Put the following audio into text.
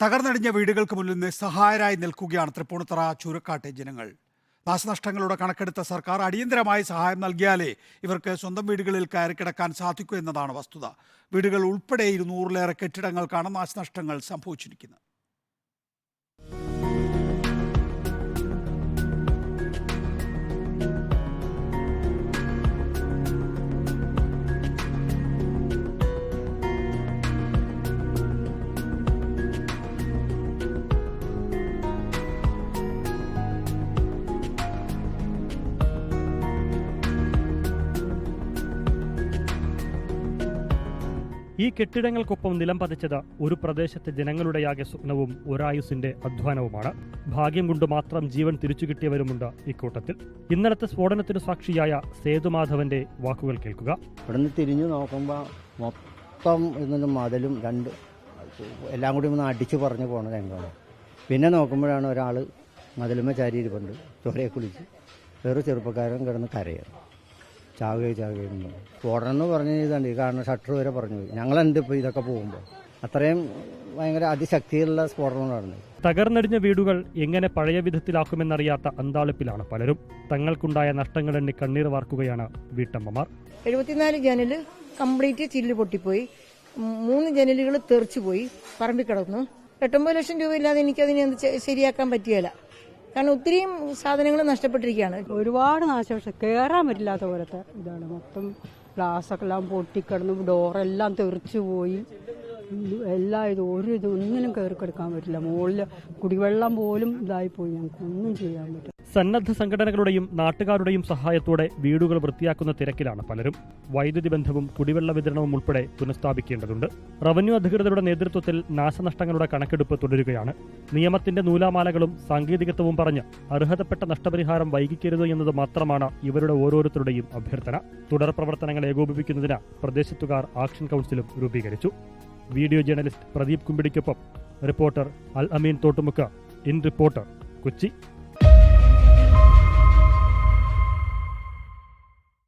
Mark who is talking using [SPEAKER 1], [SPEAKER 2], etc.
[SPEAKER 1] തകർന്നടിഞ്ഞ വീടുകൾക്ക് മുന്നിൽ നിസ്സഹായരായി നിൽക്കുകയാണ് തൃപ്പൂണിത്തുറ ചൂരക്കാട്ടെ ജനങ്ങൾ. നാശനഷ്ടങ്ങളുടെ കണക്കെടുത്ത സർക്കാർ അടിയന്തരമായി സഹായം നൽകിയാലേ ഇവർക്ക് സ്വന്തം വീടുകളിൽ കയറിക്കിടക്കാൻ സാധിക്കൂ എന്നതാണ് വസ്തുത. വീടുകൾ ഉൾപ്പെടെ 200-ലേറെ കെട്ടിടങ്ങൾക്കാണ് നാശനഷ്ടങ്ങൾ സംഭവിച്ചിരിക്കുന്നത്.
[SPEAKER 2] ഈ കെട്ടിടങ്ങൾക്കൊപ്പം നിലം പതിച്ചത് ഒരു പ്രദേശത്തെ ജനങ്ങളുടെയാകെ സ്വപ്നവും ഒരായുസിന്റെ അധ്വാനവുമാണ്. ഭാഗ്യം കൊണ്ട് മാത്രം ജീവൻ തിരിച്ചു കിട്ടിയവരുമുണ്ട് ഇക്കൂട്ടത്തിൽ. ഇന്നലത്തെ സ്ഫോടനത്തിന് സാക്ഷിയായ സേതുമാധവന്റെ വാക്കുകൾ കേൾക്കുക.
[SPEAKER 3] ഇവിടുന്ന് തിരിഞ്ഞു നോക്കുമ്പോൾ മൊത്തം ഇന്നൊന്നും മതിലും എല്ലാം കൂടി ഒന്ന് അടിച്ചു പറഞ്ഞു പോണ രംഗമാണ്. പിന്നെ നോക്കുമ്പോഴാണ് ഒരാൾ മതിലുമ ചാരി ഇരിപ്പുണ്ട്, ചോരയെ കുളിച്ച് വേറെ ചെറുപ്പക്കാരൻ കിടന്ന് കരയാണ്. ചാവുകയും സ്ഫോടനം എന്ന് പറഞ്ഞു ചെയ്താണ്ട് ഈ കാണുന്ന ഷട്ടർ വരെ പറഞ്ഞു പോയി. ഞങ്ങളെന്തിപ്പോൾ ഇതൊക്കെ പോകുമ്പോൾ അത്രയും ഭയങ്കര അതിശക്തിയുള്ള സ്ഫോടനം നടന്നത്.
[SPEAKER 2] തകർന്നടിഞ്ഞ വീടുകൾ എങ്ങനെ പഴയ വിധത്തിലാക്കുമെന്നറിയാത്ത അന്താളിപ്പിലാണ് പലരും. തങ്ങൾക്കുണ്ടായ നഷ്ടങ്ങൾ എണ്ണി കണ്ണീർ വാർക്കുകയാണ് വീട്ടമ്മമാർ.
[SPEAKER 4] 74 ജനല് കംപ്ലീറ്റ് ചില്ല് പൊട്ടിപ്പോയി, 3 ജനലുകൾ തെറിച്ചുപോയി, പറമ്പിൽ കിടന്നു. 8-9 ലക്ഷം രൂപ ഇല്ലാതെ എനിക്കതിനെ ശരിയാക്കാൻ പറ്റിയല്ല. കാരണം ഒത്തിരിയും സാധനങ്ങൾ നഷ്ടപ്പെട്ടിരിക്കുകയാണ്.
[SPEAKER 5] ഒരുപാട് നാശനഷ്ടം, കയറാൻ പറ്റില്ലാത്ത പോലത്തെ ഇതാണ്. മൊത്തം ഗ്ലാസ്സൊക്കെ എല്ലാം പൊട്ടിക്കിടന്നു, ഡോറെല്ലാം തെറിച്ചു പോയി. ഒന്നിനും കയറിക്കെടുക്കാൻ പറ്റില്ല. മുകളിൽ കുടിവെള്ളം പോലും ഇതായിപ്പോയി. ഞങ്ങൾക്ക് ഒന്നും ചെയ്യാൻ പറ്റില്ല.
[SPEAKER 2] സന്നദ്ധ സംഘടനകളുടെയും നാട്ടുകാരുടെയും സഹായത്തോടെ വീടുകൾ വൃത്തിയാക്കുന്ന തിരക്കിലാണ് പലരും. വൈദ്യുതി ബന്ധവും കുടിവെള്ള വിതരണവും ഉൾപ്പെടെ പുനഃസ്ഥാപിക്കേണ്ടതുണ്ട്. റവന്യൂ അധികൃതരുടെ നേതൃത്വത്തിൽ നാശനഷ്ടങ്ങളുടെ കണക്കെടുപ്പ് തുടരുകയാണ്. നിയമത്തിന്റെ നൂലാമാലകളും സാങ്കേതികത്വവും പറഞ്ഞ് അർഹതപ്പെട്ട നഷ്ടപരിഹാരം വൈകിക്കരുത് എന്നത് മാത്രമാണ് ഇവരുടെ ഓരോരുത്തരുടെയും അഭ്യർത്ഥന. തുടർ പ്രവർത്തനങ്ങൾ ഏകോപിപ്പിക്കുന്നതിന് പ്രദേശത്തുകാർ ആക്ഷൻ കൗൺസിലും രൂപീകരിച്ചു. വീഡിയോ ജേർണലിസ്റ്റ് പ്രദീപ് കുമ്പിടിക്കൊപ്പം reporter Al Ameen Thottumukku, in reporter, Kochi.